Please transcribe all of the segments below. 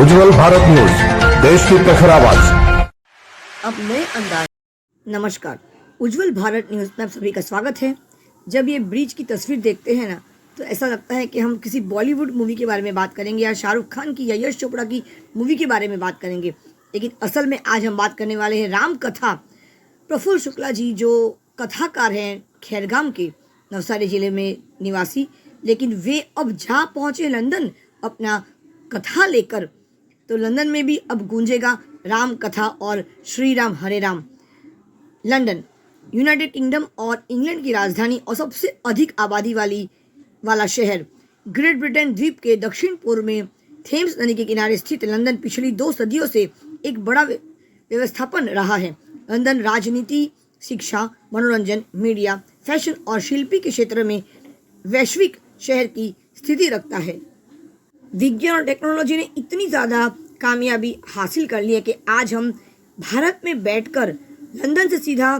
उज्जवल Bharat news, देश की प्रखर आवाज। अब नए अंदाज। नमस्कार, उज्जवल भारत न्यूज में आप सभी का स्वागत है। जब ये ब्रिज की तस्वीर देखते हैं ना, तो ऐसा लगता है कि हम किसी बॉलीवुड मूवी के बारे में बात करेंगे या शाहरुख खान की या यश चोपड़ा की मूवी के बारे में बात करेंगे। लेकिन असल में आज हम बात करने वाले हैं राम कथा। प्रफुल्ल शुक्ला जी जो कथाकार हैं, खैरगाम के नवसारी जिले में निवासी, लेकिन वे अब जा पहुंचे लंदन अपना कथा लेकर। तो लंदन में भी अब गूंजेगा राम कथा और श्री राम हरे राम। लंदन यूनाइटेड किंगडम और इंग्लैंड की राजधानी और सबसे अधिक आबादी वाला शहर, ग्रेट ब्रिटेन द्वीप के दक्षिण पूर्व में थेम्स नदी के किनारे स्थित लंदन पिछली 2 सदियों से एक बड़ा व्यवस्थापन रहा है। लंदन राजनीति, शिक्षा, मनोरंजन, मीडिया, फैशन और शिल्पी के क्षेत्र में वैश्विक शहर की स्थिति रखता है। विज्ञान और टेक्नोलॉजी ने इतनी ज़्यादा कामयाबी हासिल कर ली है कि आज हम भारत में बैठकर लंदन से सीधा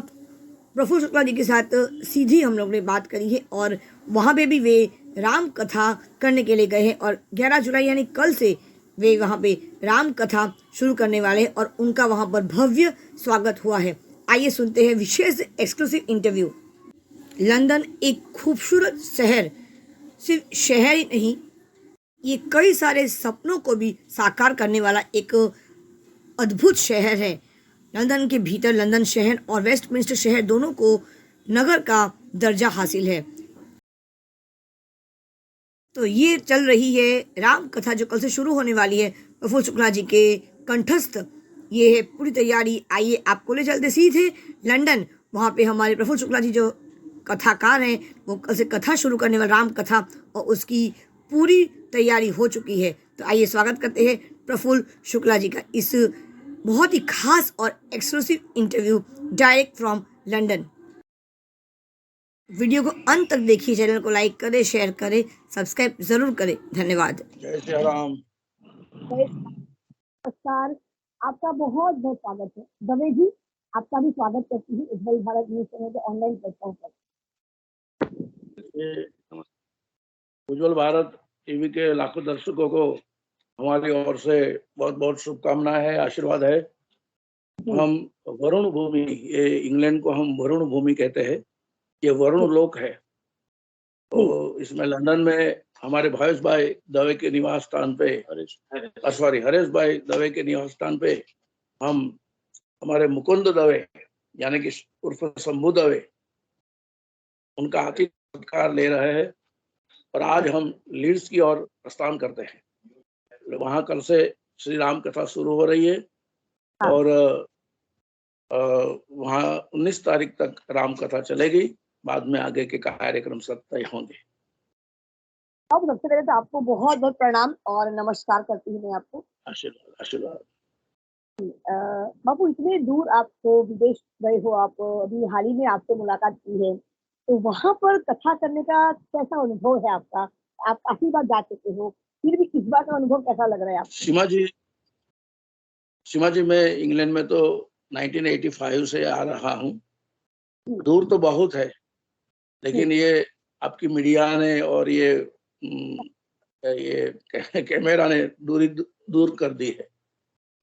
प्रफुल्ल शुक्ला जी के साथ सीधी हम लोग ने बात करी है और वहाँ पे भी वे राम कथा करने के लिए गए हैं और 11 जुलाई यानी कल से वे वहाँ पे राम कथा शुरू करने वाले हैं और उनका वहाँ पर भव्य स्वागत हुआ है। आइए सुनते हैं विशेष एक्सक्लूसिव इंटरव्यू। लंदन एक खूबसूरत शहर, सिर्फ शहर ही नहीं, ये कई सारे सपनों को भी साकार करने वाला एक अद्भुत शहर है। लंदन के भीतर लंदन शहर और वेस्टमिंस्टर शहर दोनों को नगर का दर्जा हासिल है। तो ये चल रही है राम कथा जो कल से शुरू होने वाली है प्रफुल्ल शुक्ला जी के कंठस्थ। ये है पूरी तैयारी। आइए आपको ले चलते सीधे लंदन। वहाँ पे हमारे प्रफुल्ल शुक्ला जी जो कथाकार हैं, वो कल से कथा शुरू करने वाले राम कथा, और उसकी पूरी तैयारी हो चुकी है। तो आइए स्वागत करते हैं प्रफुल्ल शुक्ला जी का इस बहुत ही खास और exclusive interview direct from London. Video को अंत तक देखिए, चैनल को लाइक करें, शेयर करें, सब्सक्राइब जरूर करें। धन्यवाद। जय श्री राम। नमस्कार, आपका बहुत बहुत स्वागत है। दवे जी, आपका भी स्वागत करती हूँ उज्जवल भारत न्यूज चैनल के ऑनलाइन प्लेटफॉर्म पर। उज्जवल भारत टीवी के लाखों दर्शकों को हमारी ओर से बहुत बहुत शुभकामनाएं है, आशीर्वाद है। हम वरुण भूमि, ये इंग्लैंड को हम वरुण भूमि कहते हैं, ये वरुण लोक है। तो इसमें लंदन में हमारे भावेश भाई दवे के निवास स्थान पे, हरेश भाई दवे के निवास स्थान पे हम हमारे मुकुंद दवे यानी कि उर्फ शंभू दवे, उनका आतिथ्य सत्कार ले रहे हैं और आज हम लीड्स की ओर प्रस्थान करते हैं। वहां कल से श्री राम कथा शुरू हो रही है और वहां 19 तारीख तक राम कथा चलेगी। बाद में आगे के कार्यक्रम सब तय होंगे। अब सबसे पहले तो आपको बहुत बहुत प्रणाम और नमस्कार करती हूँ मैं आपको। आशीर्वाद आशीर्वाद। बाबू, इतने दूर आपको विदेश गए हो आप, अभी हाल ही में आपसे मुलाकात की है, तो वहां पर कथा करने का कैसा अनुभव है आपका? आप काफी बार जा चुके हो, फिर भी इस बार का अनुभव कैसा लग रहा है आपको? सीमा जी, मैं इंग्लैंड में तो 1985 से आ रहा हूँ। दूर तो बहुत है, लेकिन ये आपकी मीडिया ने और ये कैमरा ने दूरी दूर कर दी है।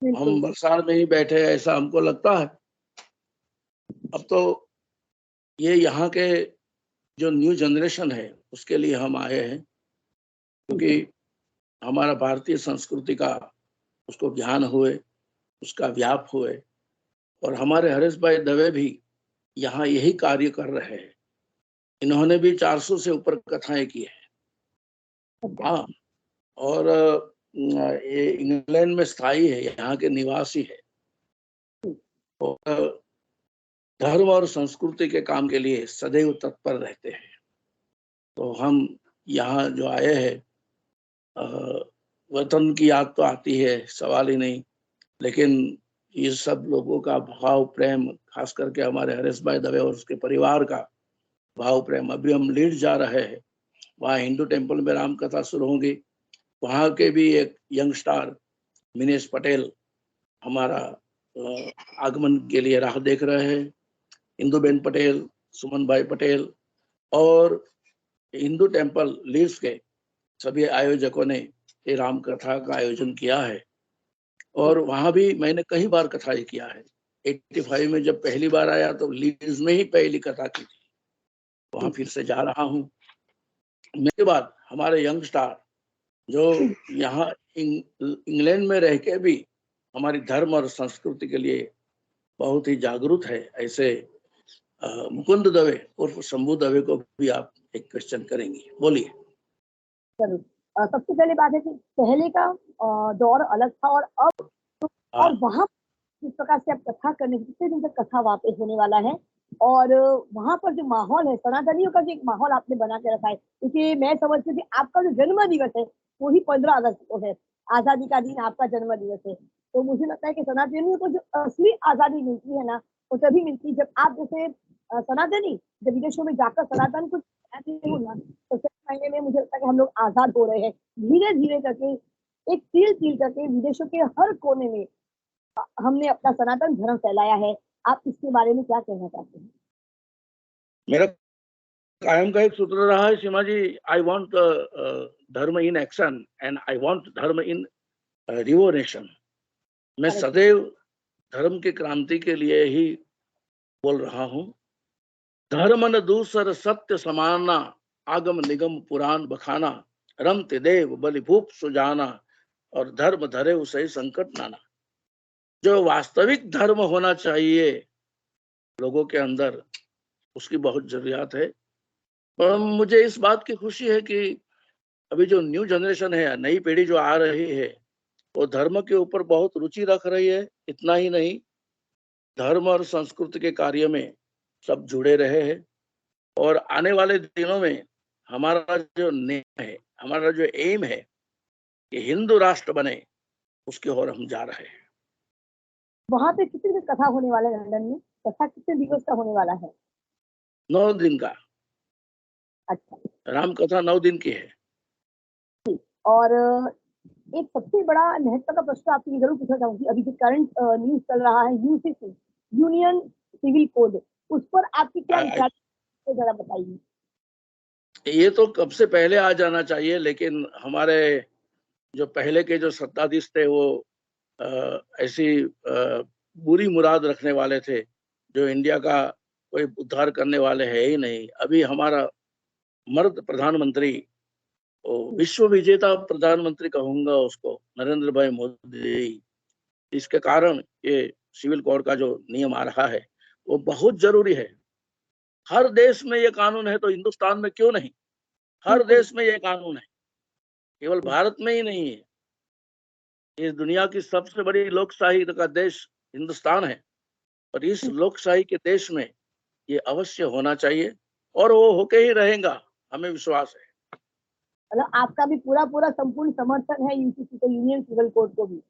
हम बरसात में ही बैठे हैं ऐसा हमको लगता है। अब तो ये यहाँ के जो न्यू जनरेशन है उसके लिए हम आए हैं, क्योंकि हमारा भारतीय संस्कृति का उसको ज्ञान हुए, उसका व्याप हुए। और हमारे हरेश भाई दवे भी यहाँ यही कार्य कर रहे हैं। इन्होंने भी 400 से ऊपर कथाएं की है। हाँ, और ये इंग्लैंड में स्थायी है, यहाँ के निवासी है और धर्म और संस्कृति के काम के लिए सदैव तत्पर रहते हैं। तो हम यहाँ जो आए हैं, वतन की याद तो आती है, सवाल ही नहीं, लेकिन ये सब लोगों का भाव प्रेम, खास करके हमारे हरेश भाई दवे और उसके परिवार का भाव प्रेम। अभी हम लीड जा रहे हैं, वहाँ हिंदू टेम्पल में राम कथा शुरू होगी। वहाँ के भी एक यंग स्टार मिनेश पटेल हमारा आगमन के लिए राह देख रहे हैं। इंदुबेन पटेल, सुमन भाई पटेल और हिंदू टेम्पल लीड्स के सभी आयोजकों ने ये राम कथा का आयोजन किया है और वहां भी मैंने कई बार कथाएं किया है। 85 में जब पहली बार आया तो लीड्स में ही पहली कथा की थी, वहां फिर से जा रहा हूँ। मेरे बाद हमारे यंग स्टार जो यहाँ इंग्लैंड में रह के भी हमारी धर्म और संस्कृति के लिए बहुत ही जागरूक है, ऐसे मुकुंद दवे उर्फ शंभू दवे को भी आप एक क्वेश्चन करेंगी, बोलिए। जरूर। सबसे पहले बात है कि पहले का दौर अलग था और अब, और वहाँ जिस प्रकार से अब कथा करने, कितने दिन तक कथा वहाँ पे होने वाला है, और वहाँ पर जो माहौल है, सनातनियों का जो एक माहौल आपने बना के रखा है, क्योंकि मैं समझती हूँ कि आपका जो जन्म दिवस है वो ही 15 अगस्त को है, आजादी का दिन आपका जन्म दिवस है। तो मुझे लगता है कि सनातनियों को जो असली आजादी मिलती है ना, वो तभी मिलती है जब आप जैसे सनातनी जब विदेशों में जाकर सनातन को हो ना, तो सही मायने में मुझे लगता है कि हम लोग आजाद हो रहे हैं धीरे धीरे करके, एक तिल तिल करके विदेशों के हर कोने में हमने अपना सनातन धर्म फैलाया है। आप इसके बारे में क्या कहना चाहते हैं? मेरा कायम का एक सूत्र रहा है सीमा जी, आई वांट धर्म in action and I want धर्म इन रिवोल्यूशन। मैं सदैव धर्म की क्रांति के लिए ही बोल रहा हूँ। धर्म न दूसर सत्य समाना, आगम निगम पुराण बखाना, रमते देव बलिभूप सुजाना, और धर्म धरे उसे संकट नाना। जो वास्तविक धर्म होना चाहिए लोगों के अंदर, उसकी बहुत जरूरत है। पर मुझे इस बात की खुशी है कि अभी जो न्यू जनरेशन है, नई पीढ़ी जो आ रही है, वो धर्म के ऊपर बहुत रुचि रख रही है। इतना ही नहीं, धर्म और संस्कृति के कार्य में सब जुड़े रहे हैं, और आने वाले दिनों में हमारा जो नेम है, हमारा जो एम है कि हिंदू राष्ट्र बने, उसकी ओर हम जा रहे हैं। वहाँ पे कितने दिन कथा होने वाला है लंदन में? कथा कितने दिवस का होने वाला है? 9 दिन का। अच्छा। राम कथा 9 दिन की है। और एक सबसे बड़ा महत्व का प्रश्न आपसे जरूर पूछना चाहूंगी, अभी जो करंट न्यूज चल रहा है यूसीसी, यूनियन सिविल कोड, उस पर आपकी क्या विचार है, जरा बताइए। ये तो कब से पहले आ जाना चाहिए, लेकिन हमारे जो पहले के जो सत्ताधीश थे वो ऐसी बुरी मुराद रखने वाले थे, जो इंडिया का कोई उद्धार करने वाले है ही नहीं। अभी हमारा मर्द प्रधानमंत्री, विश्व विजेता प्रधानमंत्री कहूंगा उसको, नरेंद्र भाई मोदी। इसके कारण ये सिविल कोड का जो नियम आ रहा है वो बहुत जरूरी है। हर देश में ये कानून है, तो हिंदुस्तान में क्यों नहीं? हर देश में ये कानून है, केवल भारत में ही नहीं है। इस दुनिया की सबसे बड़ी लोकशाही का देश हिंदुस्तान है, और इस लोकशाही के देश में ये अवश्य होना चाहिए, और वो होके ही रहेगा, हमें विश्वास है। मतलब आपका भी पूरा पूरा संपूर्ण समर्थन है यूसीसी को, यूनियन सिविल कोड को भी?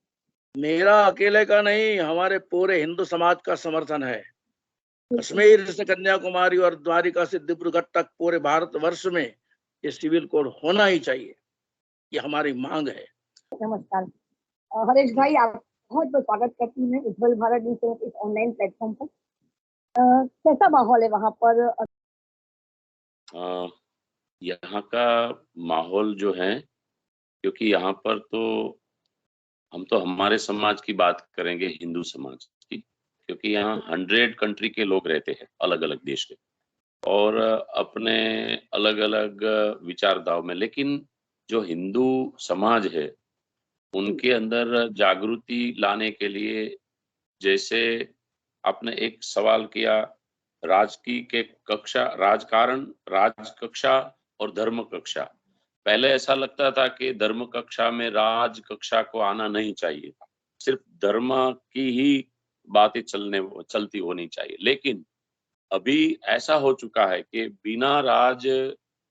मेरा अकेले का नहीं, हमारे पूरे हिंदू समाज का समर्थन है। कश्मीर से कन्याकुमारी और द्वारिका से डिब्रूगढ़ तक पूरे भारतवर्ष में ये सिविल कोड होना ही चाहिए, ये हमारी मांग है। नमस्कार हरेश भाई, आप बहुत बहुत स्वागत करती हूँ मैं उज्जवल भारत न्यूज के इस ऑनलाइन प्लेटफॉर्म पर। कैसा माहौल है वहाँ पर? यहाँ का माहौल जो है, क्योंकि यहाँ पर तो हम तो हमारे समाज की बात करेंगे, हिंदू समाज की, क्योंकि यहाँ 100 कंट्री के लोग रहते हैं, अलग अलग देश के, और अपने अलग अलग विचारधाराओं में। लेकिन जो हिंदू समाज है उनके अंदर जागृति लाने के लिए, जैसे आपने एक सवाल किया, राजकीय के कक्षा, राजकारण, राज कक्षा और धर्म कक्षा। पहले ऐसा लगता था कि धर्म कक्षा में राज कक्षा को आना नहीं चाहिए था, सिर्फ धर्म की ही बातें चलती होनी चाहिए। लेकिन अभी ऐसा हो चुका है कि बिना राज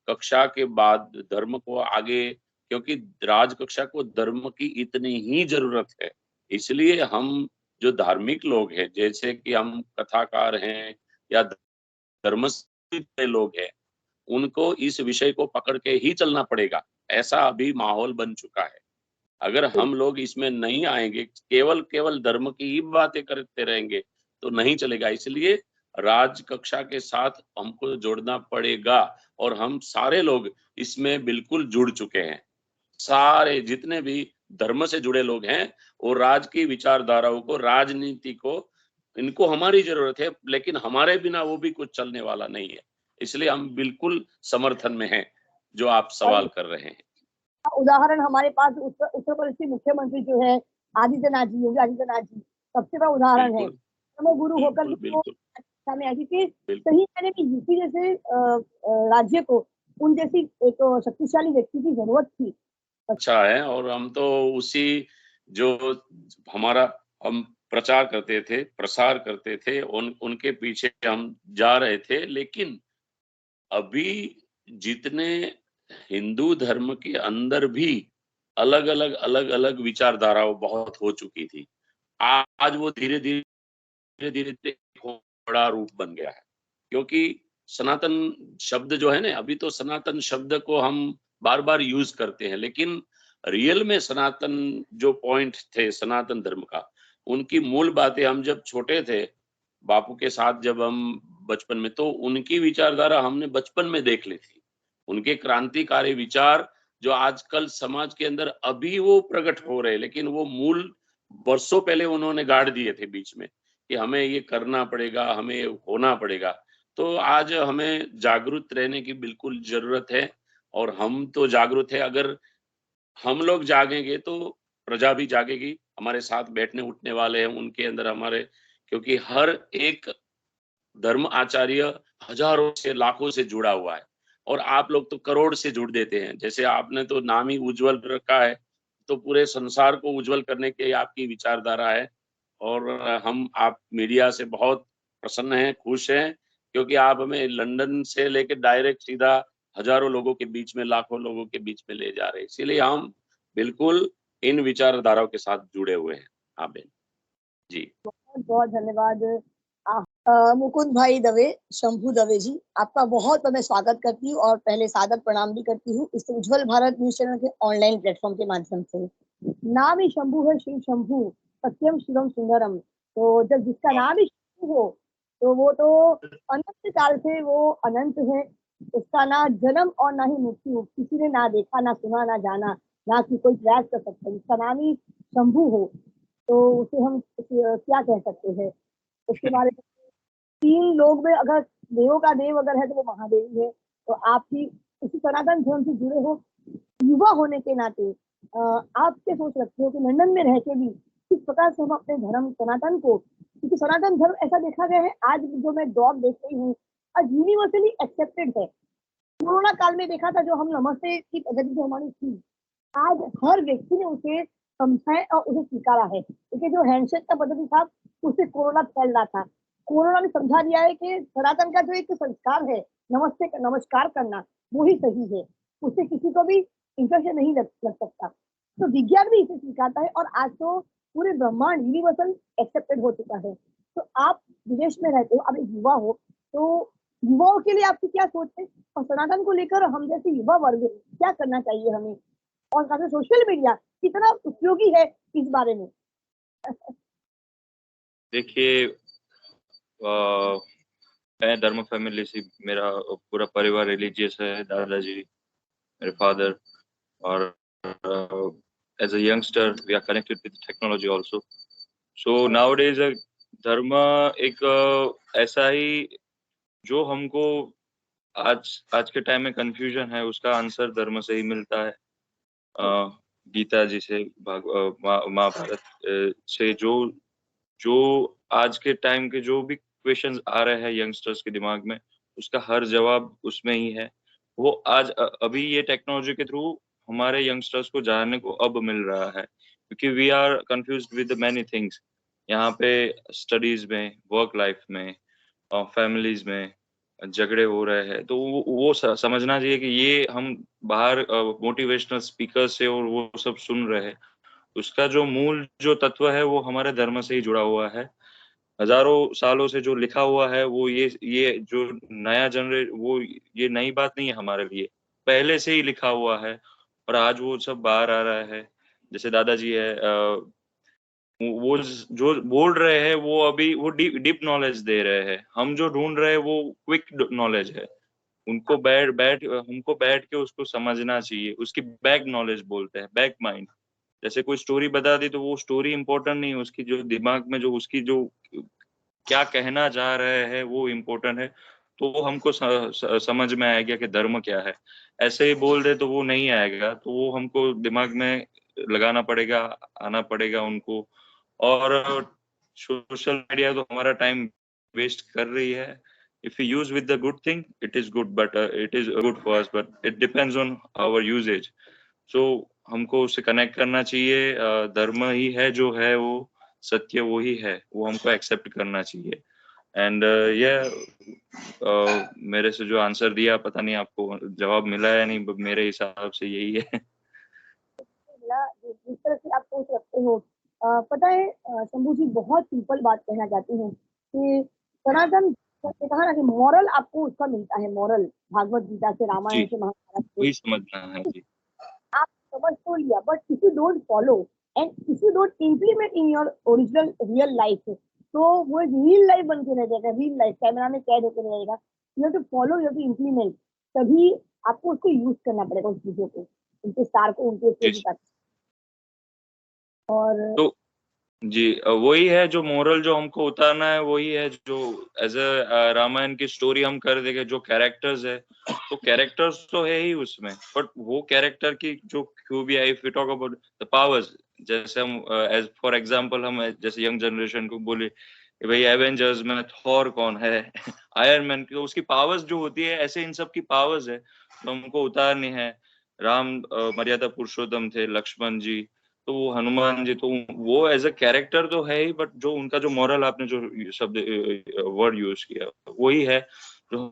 कक्षा के बाद धर्म को आगे, क्योंकि राज कक्षा को धर्म की इतनी ही जरूरत है, इसलिए हम जो धार्मिक लोग हैं, जैसे कि हम कथाकार हैं या धर्म से लोग हैं, उनको इस विषय को पकड़ के ही चलना पड़ेगा। ऐसा अभी माहौल बन चुका है। अगर हम लोग इसमें नहीं आएंगे, केवल धर्म की ही बातें करते रहेंगे, तो नहीं चलेगा। इसलिए राज कक्षा के साथ हमको जोड़ना पड़ेगा, और हम सारे लोग इसमें बिल्कुल जुड़ चुके हैं। सारे जितने भी धर्म से जुड़े लोग हैं और राज की विचारधाराओं को, राजनीति को, इनको हमारी जरूरत है, लेकिन हमारे बिना वो भी कुछ चलने वाला नहीं है। इसलिए हम बिल्कुल समर्थन में हैं, जो आप सवाल कर रहे हैं। उदाहरण हमारे पास उत्तर प्रदेश के मुख्यमंत्री जो है आदित्यनाथ जी, योगी आदित्यनाथ जी सबसे बड़ा उदाहरण है। बिल्कुल, हमें गुरु होकर बिल्कुल, भी वो बिल्कुल, अच्छा में आए, क्योंकि बिल्कुल। सही कहने में यूपी जैसे राज्य को उन जैसी एक शक्तिशाली व्यक्ति की जरूरत थी। अच्छा है, और हम तो उसी जो हमारा हम प्रचार करते थे, प्रसार करते थे, उनके पीछे हम जा रहे थे। लेकिन अभी जितने हिंदू धर्म के अंदर भी अलग-अलग विचारधाराओं बहुत हो चुकी थी। आज वो धीरे-धीरे एक बड़ा रूप बन गया है। क्योंकि सनातन शब्द जो है ना, अभी तो सनातन शब्द को हम बार-बार यूज़ करते हैं, लेकिन रियल में सनातन जो पॉइंट थे सनातन धर्म का, उनकी मूल बातें हम जब छोटे थे, बापू के साथ जब हम बचपन में, तो उनकी विचारधारा हमने बचपन में देख ली थी। उनके क्रांतिकारी विचार जो आजकल समाज के अंदर अभी वो प्रकट हो रहे हैं, लेकिन वो मूल बरसों पहले उन्होंने गाड़ दिए थे बीच में, कि हमें ये करना पड़ेगा, हमें होना पड़ेगा। तो आज हमें जागरूक रहने की बिल्कुल ज़रूरत है, और हम तो जागरूक हैं। अगर हम लोग जागेंगे तो प्रजा भी जागेगी, हमारे साथ बैठने-उठने वाले हैं उनके अंदर हमारे, क्योंकि हर एक धर्म आचार्य हज़ारों से, लाखों से जुड़ा हुआ है, और आप लोग तो करोड़ से जुड़ देते हैं। जैसे आपने तो नाम ही उज्ज्वल रखा है, तो पूरे संसार को उज्ज्वल करने की आपकी विचारधारा है। और हम आप मीडिया से बहुत प्रसन्न हैं, खुश हैं, क्योंकि आप हमें लंदन से लेके डायरेक्ट सीधा हज़ारों लोगों के बीच में, लाखों लोगों के बीच में ले जा रहे हैं। इसीलिए हम बिल्कुल इन विचारधाराओं के साथ जुड़े हुए हैं। हाँ बहन। जी। बहुत बहुत धन्यवाद मुकुंद भाई दवे, शंभू दवे जी, आपका बहुत मैं स्वागत करती हूँ और पहले सादर प्रणाम भी करती हूँ इस उज्जवल भारत न्यूज चैनल के ऑनलाइन प्लेटफॉर्म के माध्यम से। नाम ही शंभू है, श्री शंभू सत्यम शिवम सुंदरम। तो जब जिसका नाम ही शंभू हो तो वो तो अनंत काल से वो अनंत है। उसका ना जन्म और ना ही मृत्यु किसी ने ना देखा, ना सुना, ना जाना, ना कि कोई प्रयास कर सकता है। जिसका नाम ही शंभू हो तो उसे हम क्या कह सकते हैं। उसके बारे में तीन लोग में अगर देवों का देव अगर है तो वो महादेव ही है। तो आप भी इसी सनातन धर्म से जुड़े हो, युवा होने के नाते आप क्या सोच रखते हो कि लंदन में रह के भी किस प्रकार से हम अपने धर्म सनातन को, क्योंकि सनातन धर्म ऐसा देखा गया है आज जो मैं दौर देख रही हूँ आज यूनिवर्सली एक्सेप्टेड है। कोरोना काल में देखा था जो हम नमस्ते की पद्धति जो हमारी थी, आज हर व्यक्ति ने उसे समझा है और उसे स्वीकारा है, क्योंकि जो हैंडशेक का पद्धति था उससे कोरोना फैल रहा था। कोरोना ने समझा दिया है कि सनातन का जो एक संस्कार है नमस्ते नमस्कार करना वो ही सही है, उससे किसी को भी इंफेक्शन नहीं लग सकता। तो विज्ञान भी इसे स्वीकारता है और आज तो पूरे ब्रह्मांड यूनिवर्सल एक्सेप्टेड हो चुका है। तो आप विदेश में रहते हो, आप एक युवा हो, तो युवाओं के लिए आपकी क्या सोच है और सनातन को लेकर हम जैसे युवा वर्ग क्या करना चाहिए हमें, और खासकर सोशल मीडिया कितना उपयोगी है इस बारे में? देखिए, मैं धर्म फैमिली से, मेरा पूरा परिवार रिलीजियस है, दादाजी, मेरे फादर, और as a youngster we are connected with technology also. So nowadays धर्म एक ऐसा ही जो हमको आज के टाइम में कंफ्यूजन है उसका आंसर धर्म से ही मिलता है। गीता जी से, महाभारत से जो जो आज के टाइम के जो भी क्वेश्चंस आ रहे हैं यंगस्टर्स के दिमाग में, उसका हर जवाब उसमें ही है। वो आज अभी ये टेक्नोलॉजी के थ्रू हमारे यंगस्टर्स को जानने को अब मिल रहा है, क्योंकि we are confused with many things. यहाँ पे स्टडीज में, वर्क लाइफ में, फैमिलीज में झगड़े हो रहे हैं, तो वो समझना चाहिए कि ये हम बाहर मोटिवेशनल स्पीकर से और वो सब सुन रहे हैं, उसका जो मूल जो तत्व है वो हमारे धर्म से ही जुड़ा हुआ है। हजारों सालों से जो लिखा हुआ है वो ये जो नया वो ये नई बात नहीं है हमारे लिए, पहले से ही लिखा हुआ है और आज वो सब बाहर आ रहा है। जैसे दादाजी है, वो जो बोल रहे हैं वो अभी वो डीप नॉलेज दे रहे हैं, हम जो ढूंढ रहे हैं वो क्विक नॉलेज है। हमको बैठ के उसको समझना चाहिए, उसकी बैक नॉलेज बोलते हैं, बैक माइंड। जैसे कोई स्टोरी बता दी तो वो स्टोरी इम्पोर्टेंट नहीं है, उसकी जो दिमाग में जो उसकी जो क्या कहना चाह रहे हैं वो इम्पोर्टेंट है। तो वो हमको समझ में आएगा कि धर्म क्या है। ऐसे ही बोल दे तो वो नहीं आएगा, तो वो हमको दिमाग में लगाना पड़ेगा, आना पड़ेगा उनको। और सोशल मीडिया तो हमारा टाइम वेस्ट कर रही है। If you use with the good thing it is good, but it is good for us, but it depends on our usages. So हमको उससे कनेक्ट करना चाहिए। धर्म ही है जो है, वो सत्य वो ही है, वो हमको एक्सेप्ट करना चाहिए। एंड मेरे से जो आंसर दिया, पता नहीं आपको जवाब मिला या नहीं, but मेरे हिसाब से यही है। मिला जिस तरह से आप सोच रखते हो। पता है शंभू जी, बहुत सिंपल बात कहना चाहती हूँ कि सनातन ने कहा ना कि मॉरल आपको उसका मिलता है, मॉरल भागवत गीता से, जी, रामायण से, महाभारत से। वही समझना है जी। आप समझ तो लिया, but if you don't follow and if you don't implement in your original real life, तो वो एक रियल लाइफ बन के रह जाएगा, रियल लाइफ कैमरा में कैद होकर रहेगा। You have to follow, you have to implement, तभी आपको उसको यूज करना पड़ेगा, उस चीजों को, उनके सार को, उनके जी, उपयोगिता को। और तो जी, वही है जो मोरल जो हमको उतारना है, वही है जो एज अ रामायण की स्टोरी हम कर देंगे। जो कैरेक्टर्स है, तो कैरेक्टर्स तो है ही उसमें, बट वो कैरेक्टर की जो खूबी है, if we talk about the powers, जैसे हम एज फॉर एग्जांपल हम जैसे यंग जनरेशन को बोले कि भाई एवेंजर्स में थॉर कौन है, आयरन मैन की उसकी पावर्स जो होती है, ऐसे इन सब की पावर्स है तो हमको उतारनी है। राम मर्यादा पुरुषोत्तम थे, लक्ष्मण जी, तो वो हनुमान जी, तो वो एज अ कैरेक्टर तो है ही, बट जो उनका जो मॉरल आपने जो शब्द वर्ड यूज किया, वही है जो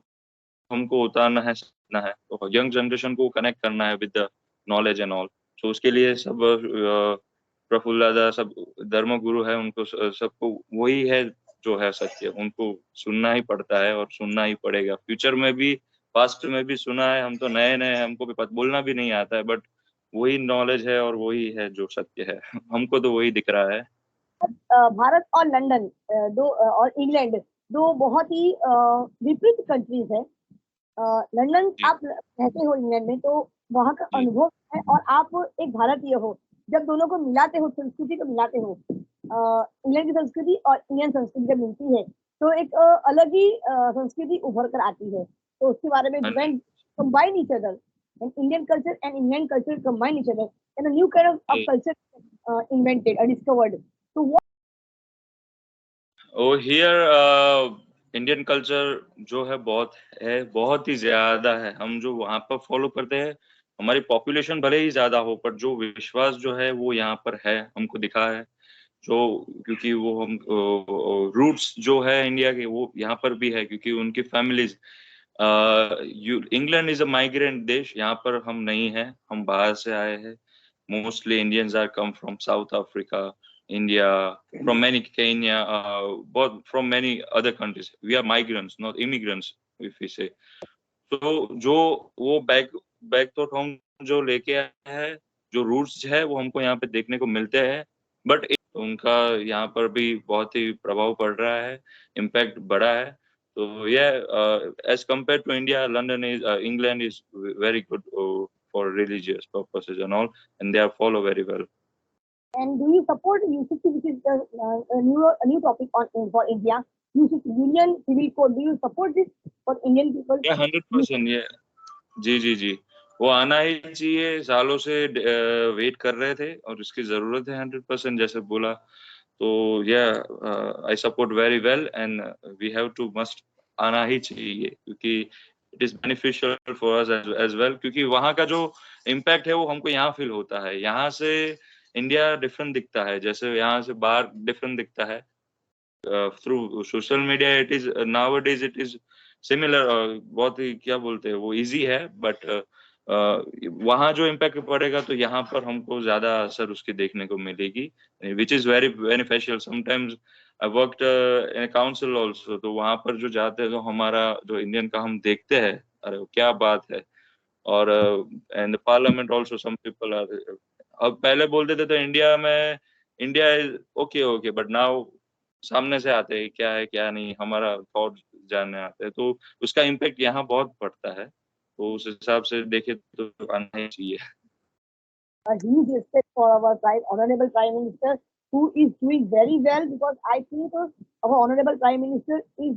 हमको उतारना है, सीखना है। तो यंग जनरेशन को कनेक्ट करना है with the knowledge and all. तो उसके लिए सब प्रफुल्ल दादा सब धर्म गुरु है, उनको सबको वही है जो है सत्य, उनको सुनना ही पड़ता है और सुनना ही पड़ेगा। फ्यूचर में भी, पास्ट में भी सुना है, हम तो नए नए, हमको भी बोलना भी नहीं आता है, बट वही नॉलेज है और वही है जो सत्य है। हमको तो वही दिख रहा है। भारत और लंदन, और इंग्लैंड, दो बहुत ही विपरीत कंट्रीज है। लंदन, जी, आप रहते हो इंग्लैंड में, तो वहाँ का जी, अनुभव है, और आप एक भारतीय हो, जब दोनों को मिलाते हो, संस्कृति को मिलाते हो, इंग्लैंड की संस्कृति और इंडियन संस्कृति जब मिलती है, तो एक अलग ही संस्कृति उभर कर आती है। तो उसके बारे में, 100। when combine each other, and Indian culture and Indian culture combine each other, and a new kind of culture invented or discovered. So what here Indian culture जो है बहुत ही ज्यादा है। हम जो वहाँ पर फॉलो करते हैं, हमारी पॉपुलेशन भले ही ज्यादा हो, पर जो विश्वास जो है वो यहाँ पर है, हमको दिखा है। जो क्योंकि वो हम रूट्स जो है इंडिया के, वो यहाँ पर भी है, क्योंकि उनकी families, England is a migrant देश, यहाँ पर हम नहीं है, हम बाहर से आए हैं। Mostly Indians are come from South Africa, India, from many Kenya, but from many other countries. We are migrants, not immigrants, if we say. तो जो वो बैक तो हम जो लेके आए हैं, जो रूट्स है वो हमको यहाँ पे देखने को मिलते हैं, बट उनका यहाँ पर भी बहुत ही प्रभाव पड़ रहा है, इम्पैक्ट बड़ा है। तो ये as compare to India, London is England is very good for religious purposes and all, and they are follow very well. and do you support UCC, which is a new topic on for India? UCC, Union Civil Code. Do you support this for Indian people? ये 100% ये, जी जी जी, वो आना ही चाहिए। सालों से wait कर रहे थे और इसकी जरूरत है 100%, जैसे बोला। तो ये I support very well, and we have to must आना ही चाहिए, क्योंकि it is beneficial for us as well, क्योंकि वहाँ का जो इम्पैक्ट है वो हमको यहाँ फील होता है। यहाँ से इंडिया डिफरेंट दिखता है, जैसे यहाँ से बाहर डिफरेंट दिखता है। Through social media it is nowadays it is similar, बहुत ही क्या बोलते हैं वो इजी है, बट वहाँ जो इम्पैक्ट पड़ेगा तो यहाँ पर हमको ज्यादा असर उसकी देखने को मिलेगी, which is very beneficial. Sometimes I worked in council also, तो वहाँ पर जो जाते हैं तो हमारा जो इंडियन का हम देखते हैं, अरे क्या बात है। और and parliament also some people are, अब पहले बोलते थे तो इंडिया में India is okay okay, but now सामने से आते हैं क्या है क्या नहीं, हमारा थॉट जानने आते हैं, तो उसका इम्पैक्ट यहाँ बहुत पड़ता है। तो उस हिसाब से देखे तो आना ही चाहिए। a huge respect for our honorable Prime Minister, who is doing very well, because I think our honorable Prime Minister is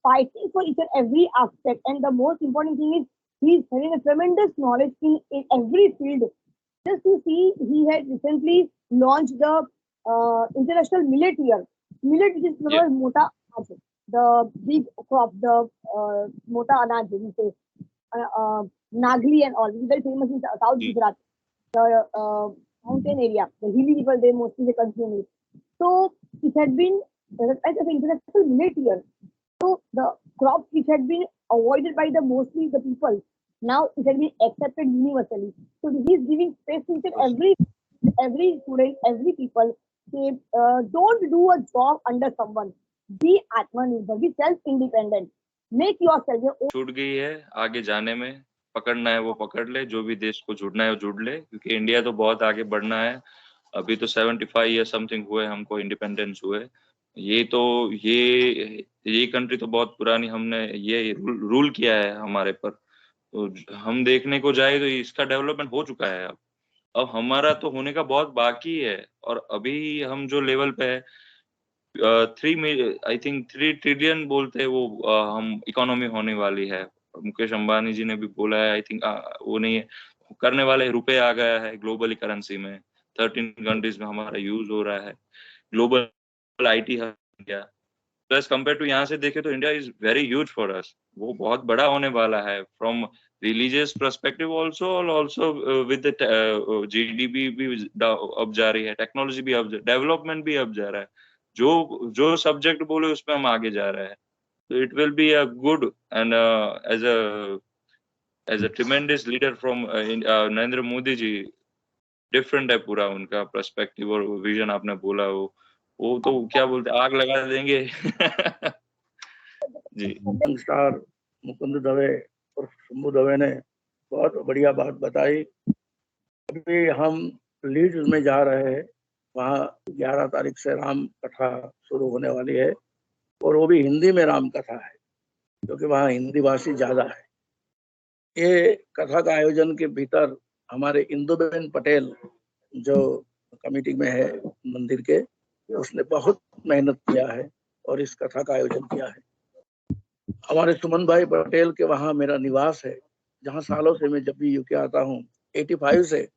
fighting for each and every aspect. And the most important thing is he is having a tremendous knowledge in every field. Just to see, he had recently launched the International Millet Year. Millet, which is known Yeah. as Mota Anaj, the big crop, the Mota Anaj, we say, Nagli and all. This is very famous in South Mm. Gujarat, the mountain area. The hilly people, they mostly they consume it. So it had been as an international millet year. So the crops which had been avoided by the mostly the people, now it had been accepted universally. So he is giving space to each and every student, every people. Say, don't do a job under someone. Be Atmanirbhar, be self-independent. Make yourself your own. छूट गई है आगे जाने में, पकड़ना है वो पकड़ ले, जो भी देश को जुड़ना है वो जुड़ ले, क्योंकि इंडिया तो बहुत आगे बढ़ना है। अभी तो 75 ईयर समथिंग हुए हमको इंडिपेंडेंस हुए। ये कंट्री तो बहुत पुरानी, हमने ये रूल किया है हमारे पर। तो हम देखने को जाए तो इसका डेवलपमेंट हो चुका है। अब हमारा तो होने का बहुत बाकी है। और अभी हम जो लेवल पे है, 3 ट्रिलियन बोलते हैं वो, हम इकोनॉमी होने वाली है। मुकेश अंबानी जी ने भी बोला है, आई थिंक वो नहीं है, करने वाले रुपए आ गया है ग्लोबली करेंसी में। 13 कंट्रीज में हमारा यूज हो रहा है। Global IT hub India, plus compare to यहाँ से देखे तो India is very huge for us. वो बहुत बड़ा होने वाला है फ्रॉम रिलीजियस पर्सपेक्टिव ऑल्सो, और ऑल्सो विद जीडीपी भी अब जा रही है, टेक्नोलॉजी भी अब, डेवलपमेंट भी अब जा रहा है। जो सब्जेक्ट बोले उसमें हम आगे जा रहे हैं। तो it will be a good and as a tremendous leader from Narendra Modi ji. Different है पूरा उनका पर्सपेक्टिव और विजन। आपने बोला वो तो क्या बोलते, आग लगा देंगे। जी। स्टार मुकुंद दवे और शंभू दवे ने बहुत बढ़िया बात बताई। अभी हम लीड्स में जा रहे हैं, वहाँ 11 तारीख से राम कथा शुरू होने वाली है, और वो भी हिंदी में राम कथा है, क्योंकि वहाँ हिंदी भाषी ज्यादा है। ये कथा का आयोजन के भीतर हमारे इंदुबेन पटेल जो कमेटी में है मंदिर के, उसने बहुत मेहनत किया है और इस कथा का आयोजन किया है। हमारे सुमन भाई पटेल के वहाँ मेरा निवास है, जहाँ सालों से मैं जब भी यूके आता हूँ, 85 से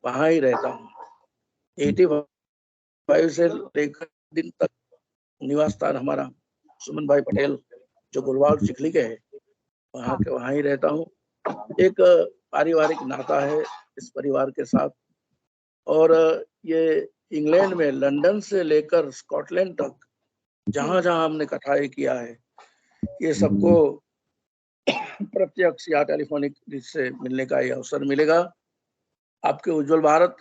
वहाँ ही रहता हूँ। 85 से लेकर दिन तक निवास स्थान हमारा सुमन भाई पटेल जो गुलवाल चिखली के है, वहाँ ही रहता हूँ। एक पारिवारिक नाता है इस परिवार के साथ। और ये इंग्लैंड में लंदन से लेकर स्कॉटलैंड तक जहाँ जहाँ हमने कथाएं किया है, ये सबको प्रत्यक्ष या टेलीफोनिक से मिलने का ये अवसर मिलेगा। आपके उज्जवल भारत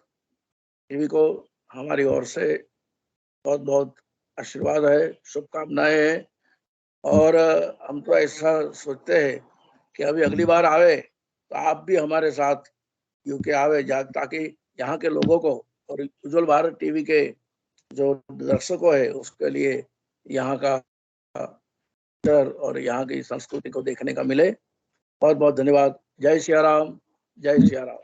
टीवी को हमारी ओर से बहुत बहुत आशीर्वाद है, शुभकामनाएं हैं। और हम तो ऐसा सोचते हैं कि अभी अगली बार आवे तो आप भी हमारे साथ यूके आवे, ताकि यहाँ के लोगों को और उज्जवल भारत टीवी के जो दर्शकों है उसके लिए यहाँ का और यहाँ की संस्कृति को देखने का मिले। बहुत बहुत धन्यवाद। जय सिया राम, जय सिया राम।